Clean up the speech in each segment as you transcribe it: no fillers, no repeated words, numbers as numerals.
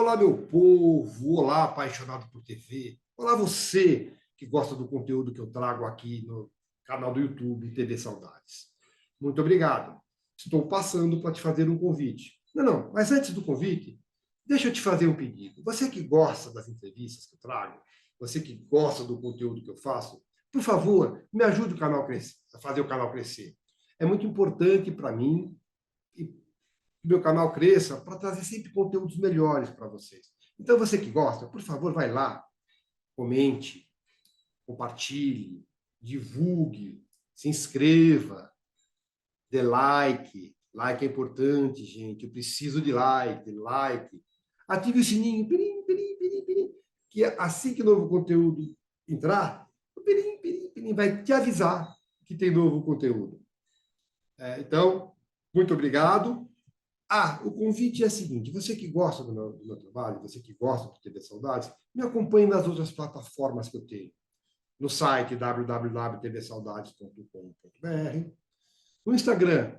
Olá, meu povo, olá, apaixonado por TV, olá, você que gosta do conteúdo que eu trago aqui no canal do YouTube TV Saudades. Muito obrigado. Estou passando para te fazer um convite. Não, mas antes do convite, deixa eu te fazer um pedido. Você que gosta das entrevistas que eu trago, você que gosta do conteúdo que eu faço, por favor, me ajude a fazer o canal crescer. É muito importante para mim e que meu canal cresça para trazer sempre conteúdos melhores para vocês. Então, você que gosta, por favor, vai lá, comente, compartilhe, divulgue, se inscreva, dê like. Like é importante, gente. Eu preciso de like. Ative o sininho, pirim, pirim, pirim, pirim, que assim que o novo conteúdo entrar, o pirim, pirim, pirim vai te avisar que tem novo conteúdo. Então, muito obrigado. O convite é o seguinte: você que gosta do meu trabalho, você que gosta do TV Saudades, me acompanhe nas outras plataformas que eu tenho. No site www.tvsaudades.com.br, no Instagram,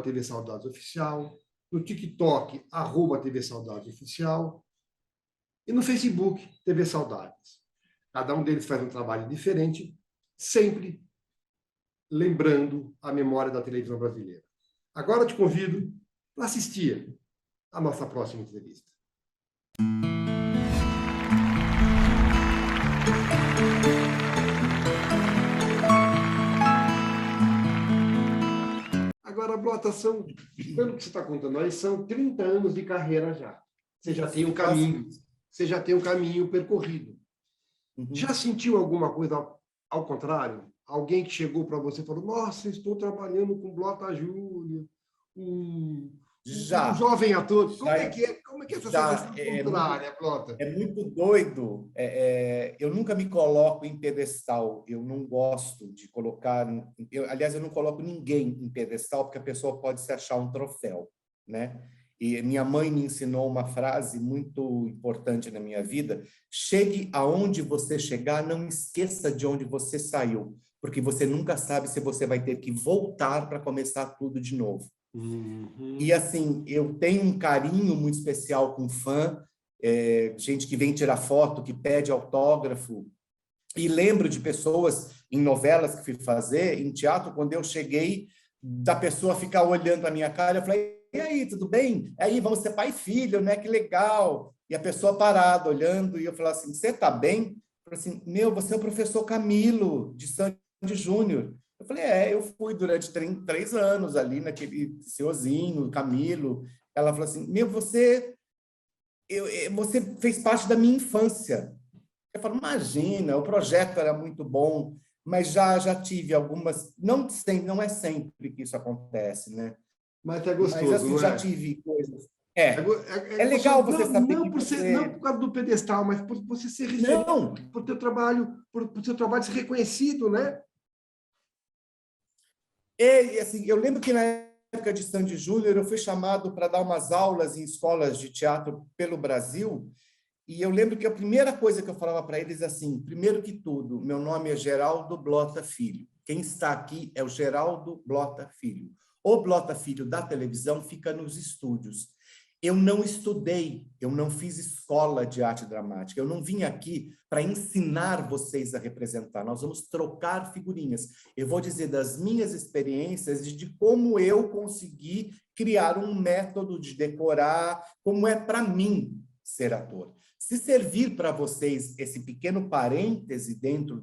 @TV Saudades Oficial, no TikTok, @TV Saudades Oficial, e no Facebook, TV Saudades. Cada um deles faz um trabalho diferente, sempre lembrando a memória da televisão brasileira. Agora eu te convido para assistir a nossa próxima entrevista. Agora, Blota, pelo que você está contando aí, são 30 anos de carreira já. Você já tem um caminho percorrido. Já sentiu alguma coisa ao contrário? Alguém que chegou para você e falou: nossa, estou trabalhando com Blota Júnior, um jovem ator. Como é que é essa sensação contrária, Blota? É muito doido. Eu nunca me coloco em pedestal. Eu não gosto de colocar... aliás, eu não coloco ninguém em pedestal, porque a pessoa pode se achar um troféu, né? E minha mãe me ensinou uma frase muito importante na minha vida: chegue aonde você chegar, não esqueça de onde você saiu, porque você nunca sabe se você vai ter que voltar para começar tudo de novo. E assim, eu tenho um carinho muito especial com fã, gente que vem tirar foto, que pede autógrafo, e lembro de pessoas em novelas que fui fazer, em teatro, quando eu cheguei, da pessoa ficar olhando a minha cara, eu falei: e aí, tudo bem? Aí, vamos ser pai e filho, né? Que legal! E a pessoa parada, olhando, e eu falava assim: você tá bem? Eu falei assim: você é o professor Camilo, de Sandy Júnior. Eu falei: eu fui durante 3 anos ali naquele senhorzinho, Camilo. Ela falou assim: você fez parte da minha infância. Eu falo: imagina, o projeto era muito bom, mas já tive algumas... Não é sempre que isso acontece, né? Mas é gostoso, mas, assim, não já é? tive coisas. É Legal gostoso, você saber não, que você... não por causa do pedestal, mas por você ser recebido, Não! por teu trabalho, por seu trabalho ser reconhecido, né? E, assim, eu lembro que na época de Sandy Júnior eu fui chamado para dar umas aulas em escolas de teatro pelo Brasil, e eu lembro que a primeira coisa que eu falava para eles assim: primeiro que tudo, meu nome é Geraldo Blota Filho. Quem está aqui é o Geraldo Blota Filho. O Blota Filho da televisão fica nos estúdios. Eu não estudei, eu não fiz escola de arte dramática, eu não vim aqui para ensinar vocês a representar, nós vamos trocar figurinhas. Eu vou dizer das minhas experiências e de como eu consegui criar um método de decorar, como é para mim ser ator. Se servir para vocês esse pequeno parêntese dentro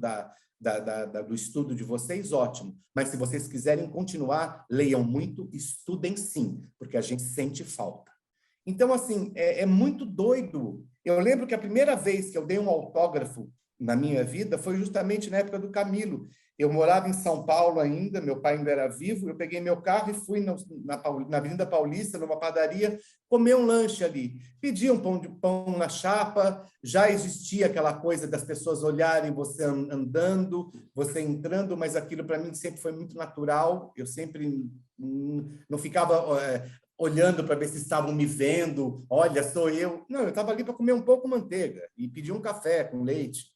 do estudo de vocês, ótimo. Mas se vocês quiserem continuar, leiam muito, estudem sim, porque a gente sente falta. Então, assim, é muito doido. Eu lembro que a primeira vez que eu dei um autógrafo na minha vida foi justamente na época do Camilo. Eu morava em São Paulo ainda, meu pai ainda era vivo, eu peguei meu carro e fui na Avenida Paulista, numa padaria, comer um lanche ali. Pedi um pão na chapa, já existia aquela coisa das pessoas olharem você andando, você entrando, mas aquilo para mim sempre foi muito natural, eu sempre não ficava olhando para ver se estavam me vendo, olha, sou eu. Não, eu estava ali para comer um pouco de manteiga e pedir um café com leite.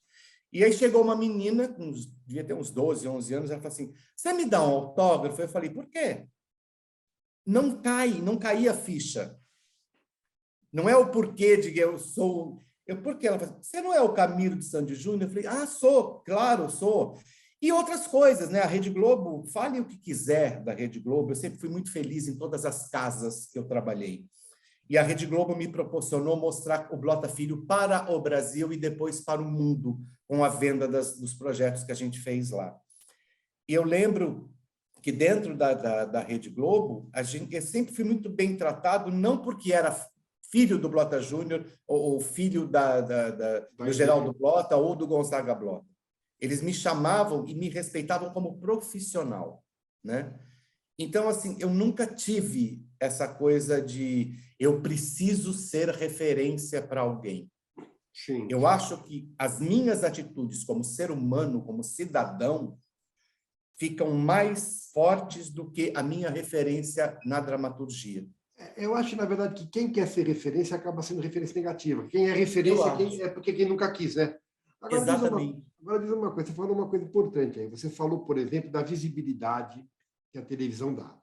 E aí chegou uma menina, devia ter uns 12, 11 anos, ela falou assim: você me dá um autógrafo? Eu falei: por quê? Não caía a ficha. Não é o porquê de que eu sou... Porque ela fala, você não é o Camilo de Sandy Júnior? Eu falei, sou, claro, sou. E outras coisas, né? A Rede Globo, fale o que quiser da Rede Globo, eu sempre fui muito feliz em todas as casas que eu trabalhei. E a Rede Globo me proporcionou mostrar o Blota Filho para o Brasil e depois para o mundo, com a venda dos projetos que a gente fez lá. E eu lembro que dentro da Rede Globo, eu sempre fui muito bem tratado, não porque era filho do Blota Júnior ou filho do Geraldo Blota ou do Gonzaga Blota. Eles me chamavam e me respeitavam como profissional, né? Então, assim, eu nunca tive essa coisa de eu preciso ser referência para alguém. Sim. Eu acho que as minhas atitudes como ser humano, como cidadão, ficam mais fortes do que a minha referência na dramaturgia. Eu acho, na verdade, que quem quer ser referência acaba sendo referência negativa. Quem é referência é porque quem nunca quis, né? Agora, exatamente. Agora diz uma coisa, você falou uma coisa importante aí. Você falou, por exemplo, da visibilidade que a televisão dá.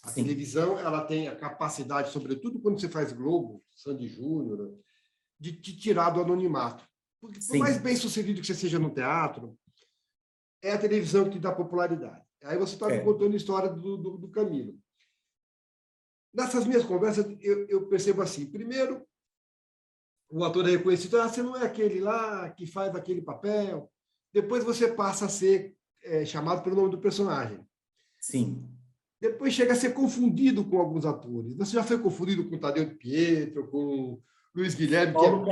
A Sim. televisão, ela tem a capacidade, sobretudo quando você faz Globo, Sandy Júnior, de te tirar do anonimato. Porque, por mais bem sucedido que você seja no teatro, é a televisão que te dá popularidade. Aí você está me contando a história do Camilo. Nessas minhas conversas, eu percebo assim, primeiro, o ator é reconhecido, você não é aquele lá que faz aquele papel. Depois você passa a ser chamado pelo nome do personagem. Sim. Depois chega a ser confundido com alguns atores. Você já foi confundido com Tadeu de Pietro, com Luiz Guilherme? Paulo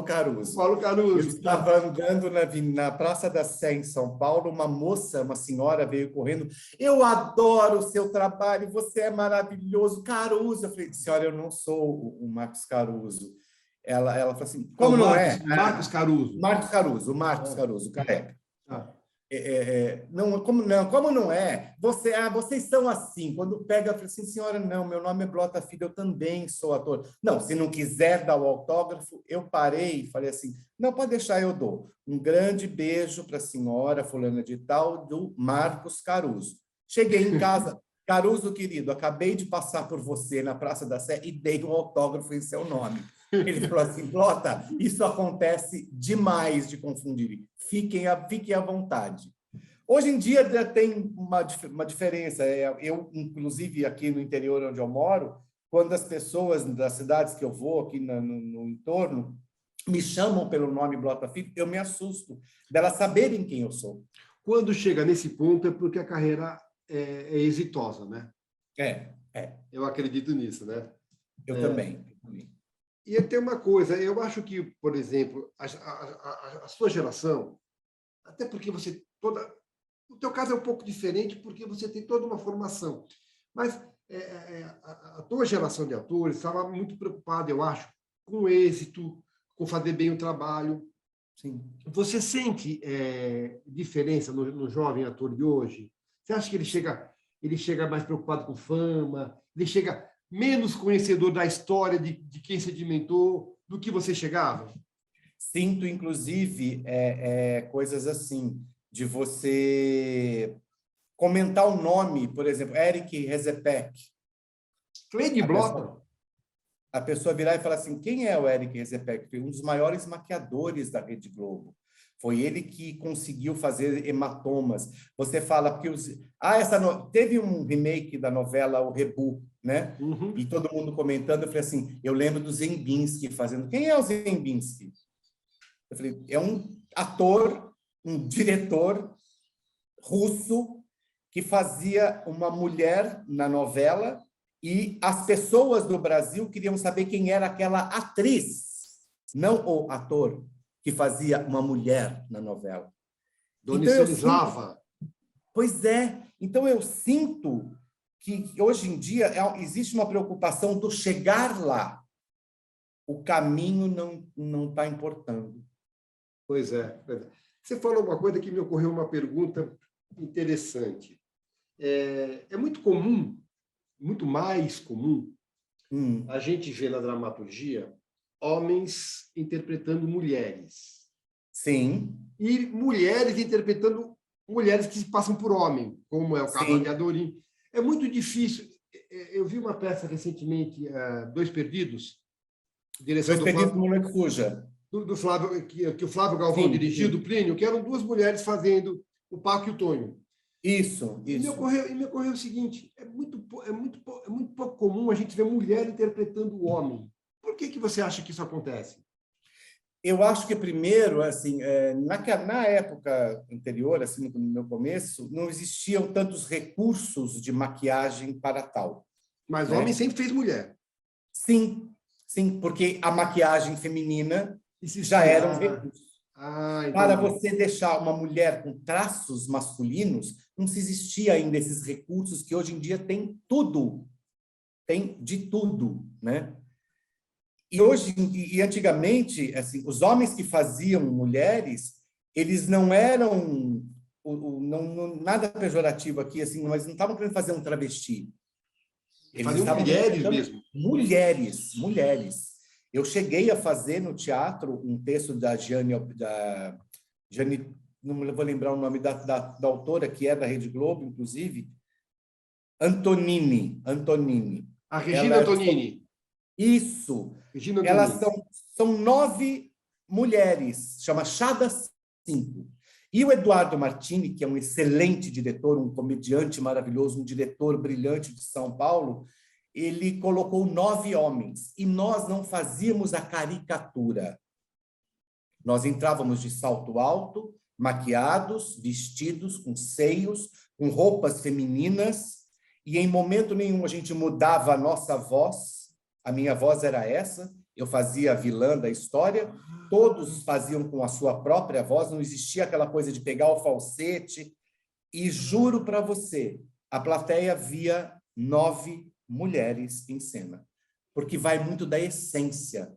Caruso. Eu estava andando na Praça da Sé, em São Paulo, uma moça, uma senhora, veio correndo. Eu adoro o seu trabalho, você é maravilhoso. Caruso. Eu falei, senhora, eu não sou o Marcos Caruso. Ela falou assim, como não é? Marcos Caruso. O Marcos Caruso, careca. Não, como não é? Vocês são assim. Quando pega, eu falo assim, senhora, não, meu nome é Blota Filho, eu também sou ator. Não, se não quiser dar o autógrafo, eu parei e falei assim, não, pode deixar, eu dou. Um grande beijo para a senhora fulana de tal, do Marcos Caruso. Cheguei em casa, Caruso, querido, acabei de passar por você na Praça da Sé e dei um autógrafo em seu nome. Ele falou assim, Blota, isso acontece demais de confundir. Fiquem à vontade. Hoje em dia já tem uma diferença. Eu, inclusive, aqui no interior onde eu moro, quando as pessoas das cidades que eu vou, aqui no entorno, me chamam pelo nome Blota Filho, eu me assusto delas saberem quem eu sou. Quando chega nesse ponto é porque a carreira é exitosa, né? Eu acredito nisso, né? Eu também. E tem uma coisa, eu acho que, por exemplo, a sua geração, até porque você o teu caso é um pouco diferente porque você tem toda uma formação, mas a tua geração de atores estava muito preocupada, eu acho, com o êxito, com fazer bem o trabalho. Sim. Você sente diferença no jovem ator de hoje? Você acha que ele chega mais preocupado com fama, ele chega menos conhecedor da história de quem sedimentou do que você chegava? Sinto, inclusive, coisas assim, de você comentar o nome, por exemplo, Eric Rezepek. Cleide Blota. A pessoa virar e falar assim, quem é o Eric Rezepek? Foi um dos maiores maquiadores da Rede Globo. Foi ele que conseguiu fazer hematomas. Você fala que teve um remake da novela O Rebu, né? Uhum. E todo mundo comentando, eu falei assim, eu lembro do Zembinski fazendo. Quem é o Zembinski? Eu falei, é um ator, um diretor russo que fazia uma mulher na novela e as pessoas do Brasil queriam saber quem era aquela atriz, não o ator que fazia uma mulher na novela. Dona Estanislava. Pois é. Então, eu sinto que, hoje em dia, existe uma preocupação do chegar lá. O caminho não está importando. Pois é. Você falou uma coisa que me ocorreu uma pergunta interessante. É muito comum, muito mais comum, a gente ver na dramaturgia homens interpretando mulheres. Sim. E mulheres interpretando mulheres que se passam por homem, como é o caso de Adorim. É muito difícil. Eu vi uma peça recentemente, Dois Perdidos, Direção do Expedito Mulher Suja. Do Flávio, que o Flávio Galvão Sim, dirigiu, sim. do Plínio, que eram duas mulheres fazendo o Paco e o Tonho. Isso. E me ocorreu o seguinte: é muito pouco comum a gente ver mulher interpretando o homem. Por que você acha que isso acontece? Eu acho que, primeiro, assim, na época anterior, assim, no meu começo, não existiam tantos recursos de maquiagem para tal. Mas o né? homem sempre fez mulher. Sim, sim, porque a maquiagem feminina Existia. já era um recurso. Para Entendi. você deixar uma mulher com traços masculinos, não se existia ainda esses recursos que hoje em dia tem tudo. Tem de tudo, né? E antigamente, assim, os homens que faziam mulheres, eles não eram nada pejorativo aqui, assim, mas não estavam querendo fazer um travesti. Eles Faziam estavam mulheres representando mesmo. mulheres. Eu cheguei a fazer no teatro um texto da Jane, não vou lembrar o nome da autora, que é da Rede Globo, inclusive, Antonini. A Regina Antonini. Isso. Regina Elas Antonini. são 9 mulheres, chama Chadas 5. E o Eduardo Martini, que é um excelente diretor, um comediante maravilhoso, um diretor brilhante de São Paulo, ele colocou 9 homens. E nós não fazíamos a caricatura. Nós entrávamos de salto alto, maquiados, vestidos, com seios, com roupas femininas, e em momento nenhum a gente mudava a nossa voz. A minha voz era essa, eu fazia a vilã da história, todos faziam com a sua própria voz, não existia aquela coisa de pegar o falsete. E juro para você, a plateia via 9 mulheres em cena, porque vai muito da essência.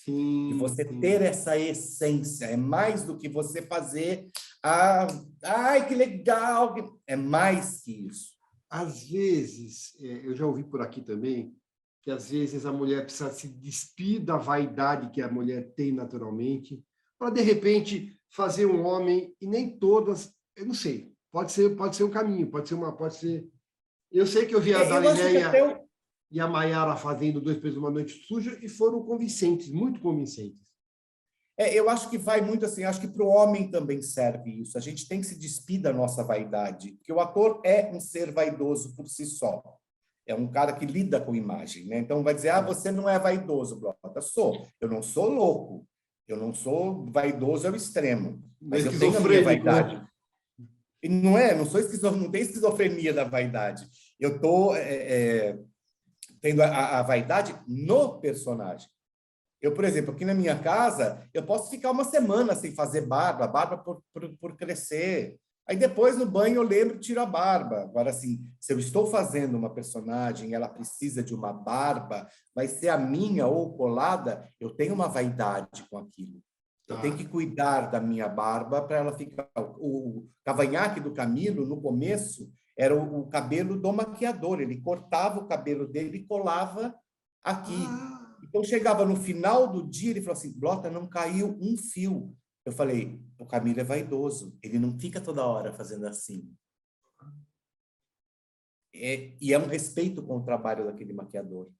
Sim, E você ter essa essência é mais do que você fazer ai, que legal, é mais que isso. Às vezes, eu já ouvi por aqui também, que às vezes a mulher precisa se despir da vaidade que a mulher tem naturalmente, para de repente fazer um homem, e nem todas, eu não sei, pode ser um caminho, pode ser. Eu sei que eu vi a Dalileia e a Maiara fazendo Dois Pesos uma Noite Suja e foram convincentes, muito convincentes. Eu acho que vai muito assim, acho que para o homem também serve isso. A gente tem que se despir da nossa vaidade, porque o ator é um ser vaidoso por si só. É um cara que lida com imagem, né? Então vai dizer, você não é vaidoso, Blota. Sou. Eu não sou louco. Eu não sou vaidoso ao extremo. Mas eu tenho a minha vaidade. Né? E não tem esquizofrenia da vaidade. Eu estou tendo a vaidade no personagem. Eu, por exemplo, aqui na minha casa, eu posso ficar uma semana sem fazer barba por crescer. Aí depois, no banho, eu lembro e tiro a barba. Agora, assim, se eu estou fazendo uma personagem e ela precisa de uma barba, vai ser a minha ou colada, eu tenho uma vaidade com aquilo. Eu tenho que cuidar da minha barba para ela ficar... O cavanhaque do Camilo, no começo, era o cabelo do maquiador. Ele cortava o cabelo dele e colava aqui. Então, chegava no final do dia, ele falou assim, Blota, não caiu um fio. Eu falei, o Camilo é vaidoso, ele não fica toda hora fazendo assim. E é um respeito com o trabalho daquele maquiador,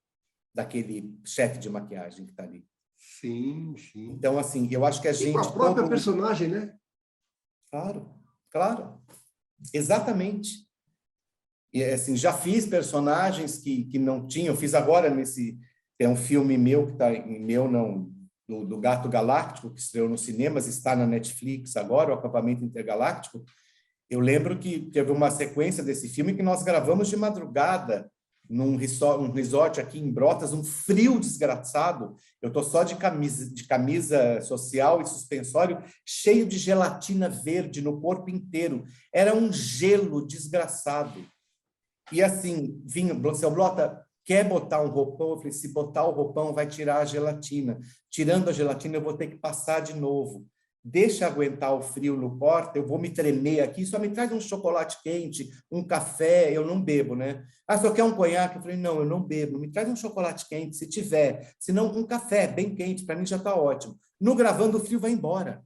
daquele chefe de maquiagem que está ali. Sim, sim. Então, assim, eu acho que a gente... com a própria personagem, né? Claro. Exatamente. E, assim, já fiz personagens que não tinham. Eu fiz agora tem um filme meu que está do Gato Galáctico, que estreou nos cinemas, está na Netflix agora, o Acampamento Intergaláctico. Eu lembro que teve uma sequência desse filme que nós gravamos de madrugada num resort aqui em Brotas, um frio desgraçado. Eu estou só de camisa social e suspensório, cheio de gelatina verde no corpo inteiro. Era um gelo desgraçado. E assim, vinha, seu Blota, quer botar um roupão? Eu falei, se botar o roupão, vai tirar a gelatina. Tirando a gelatina, eu vou ter que passar de novo. Deixa aguentar o frio no corte, eu vou me tremer aqui, só me traz um chocolate quente, um café, eu não bebo, né? Só quer um conhaque? Eu falei, não, eu não bebo, me traz um chocolate quente, se tiver. Se não, um café bem quente, para mim já está ótimo. No gravando, o frio vai embora.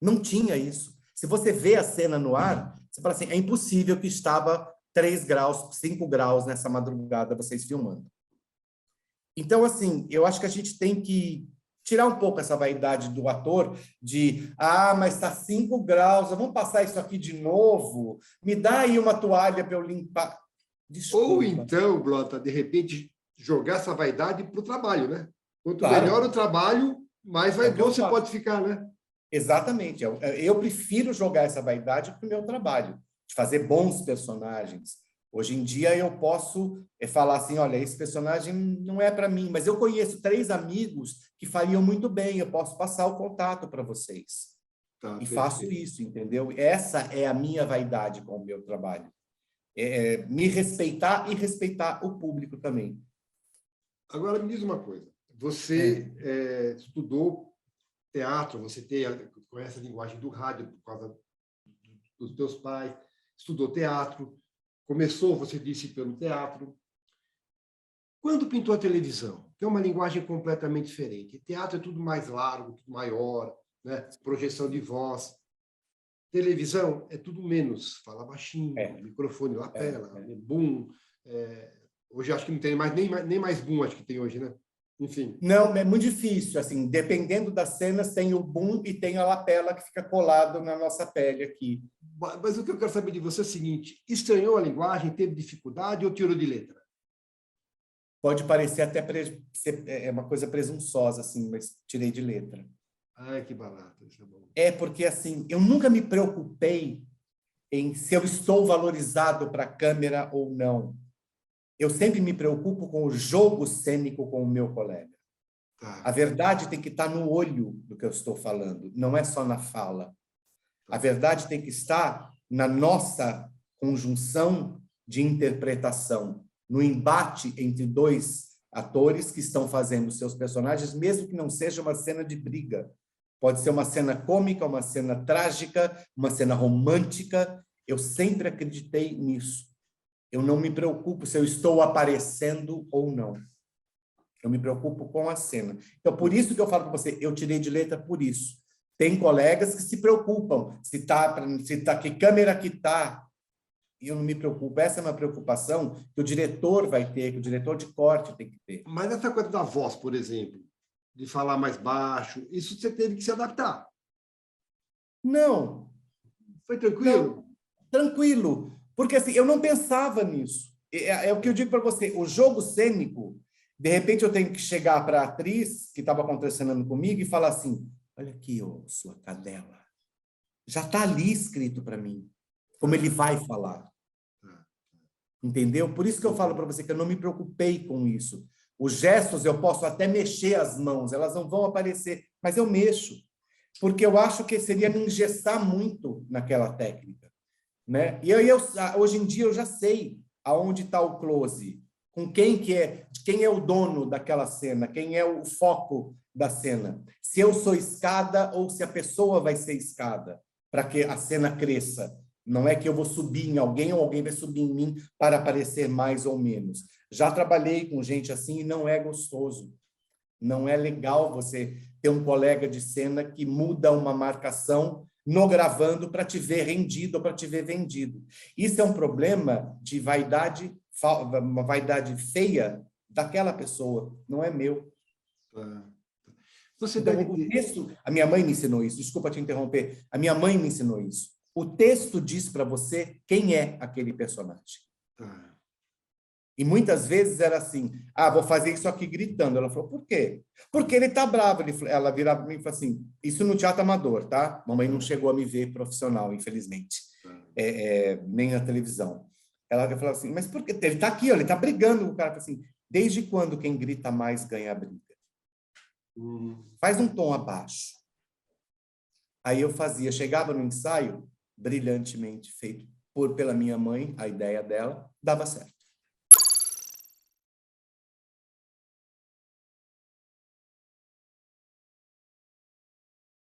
Não tinha isso. Se você vê a cena no ar, você fala assim, é impossível que estava 3 graus, 5 graus nessa madrugada, vocês filmando. Então, assim, eu acho que a gente tem que tirar um pouco essa vaidade do ator de, mas está 5 graus, vamos passar isso aqui de novo? Me dá aí uma toalha para eu limpar. Desculpa. Ou então, Blota, de repente, jogar essa vaidade para o trabalho, né? Quanto Claro. melhor o trabalho, mais vaidoso você pode ficar, né? Exatamente. Eu prefiro jogar essa vaidade para o meu trabalho, de fazer bons personagens. Hoje em dia eu posso falar assim, olha, esse personagem não é para mim, mas eu conheço 3 amigos que fariam muito bem, eu posso passar o contato para vocês. Tá, e perfeito. faço isso, entendeu? Essa é a minha vaidade com o meu trabalho. Me respeitar e respeitar o público também. Agora, me diz uma coisa. Você estudou teatro, você conhece a linguagem do rádio por causa dos teus pais, estudou teatro, começou, você disse, pelo teatro. Quando pintou a televisão? Que é uma linguagem completamente diferente. Teatro é tudo mais largo, tudo maior, né? Projeção de voz. Televisão é tudo menos. Fala baixinho, microfone, lapela, boom. Hoje acho que não tem nem mais boom, acho que tem hoje, né? Enfim. Não, é muito difícil. Assim, dependendo das cenas, tem o boom e tem a lapela que fica colado na nossa pele aqui. Mas o que eu quero saber de você é o seguinte: estranhou a linguagem, teve dificuldade ou tirou de letra? Pode parecer até uma coisa presunçosa, assim, mas tirei de letra. Ai, que barato, isso é bom. Porque, assim, eu nunca me preocupei em se eu estou valorizado para a câmera ou não. Eu sempre me preocupo com o jogo cênico com o meu colega. Tá. A verdade tem que estar no olho do que eu estou falando, não é só na fala. A verdade tem que estar na nossa conjunção de interpretação, no embate entre 2 atores que estão fazendo seus personagens, mesmo que não seja uma cena de briga. Pode ser uma cena cômica, uma cena trágica, uma cena romântica. Eu sempre acreditei nisso. Eu não me preocupo se eu estou aparecendo ou não. Eu me preocupo com a cena. Então, por isso que eu falo para você, eu tirei de letra por isso. Tem colegas que se preocupam, se tá que câmera que tá. E eu não me preocupo. Essa é uma preocupação que o diretor vai ter, que o diretor de corte tem que ter. Mas essa coisa da voz, por exemplo, de falar mais baixo, isso você teve que se adaptar? Não. Foi tranquilo? Não. Tranquilo. Porque assim, eu não pensava nisso. É o que eu digo para você, o jogo cênico, de repente eu tenho que chegar para a atriz que estava contracenando comigo e falar assim, olha aqui, sua cadela. Já está ali escrito para mim, como ele vai falar. Entendeu? Por isso que eu falo para você que eu não me preocupei com isso. Os gestos eu posso até mexer as mãos, elas não vão aparecer, mas eu mexo. Porque eu acho que seria me engessar muito naquela técnica. Né? E hoje em dia eu já sei aonde está o close, com quem é o dono daquela cena, quem é o foco da cena. Se eu sou escada ou se a pessoa vai ser escada, para que a cena cresça. Não é que eu vou subir em alguém ou alguém vai subir em mim para aparecer mais ou menos. Já trabalhei com gente assim e não é gostoso. Não é legal você ter um colega de cena que muda uma marcação no gravando para te ver rendido ou para te ver vendido. Isso é um problema de vaidade, uma vaidade feia daquela pessoa, não é meu. Você então, deve o texto, a minha mãe me ensinou isso, desculpa te interromper, a minha mãe me ensinou isso. O texto diz para você quem é aquele personagem. E muitas vezes era assim, vou fazer isso aqui gritando. Ela falou, por quê? Porque ele tá bravo. Ela virava para mim e falou assim, isso no teatro amador, tá? Mamãe não chegou a me ver profissional, infelizmente. Nem na televisão. Ela falou assim, mas por quê? Ele tá aqui, ó, ele tá brigando com o cara. Falei assim, desde quando quem grita mais ganha a briga? Faz um tom abaixo. Aí eu chegava no ensaio, brilhantemente feito pela minha mãe, a ideia dela, dava certo.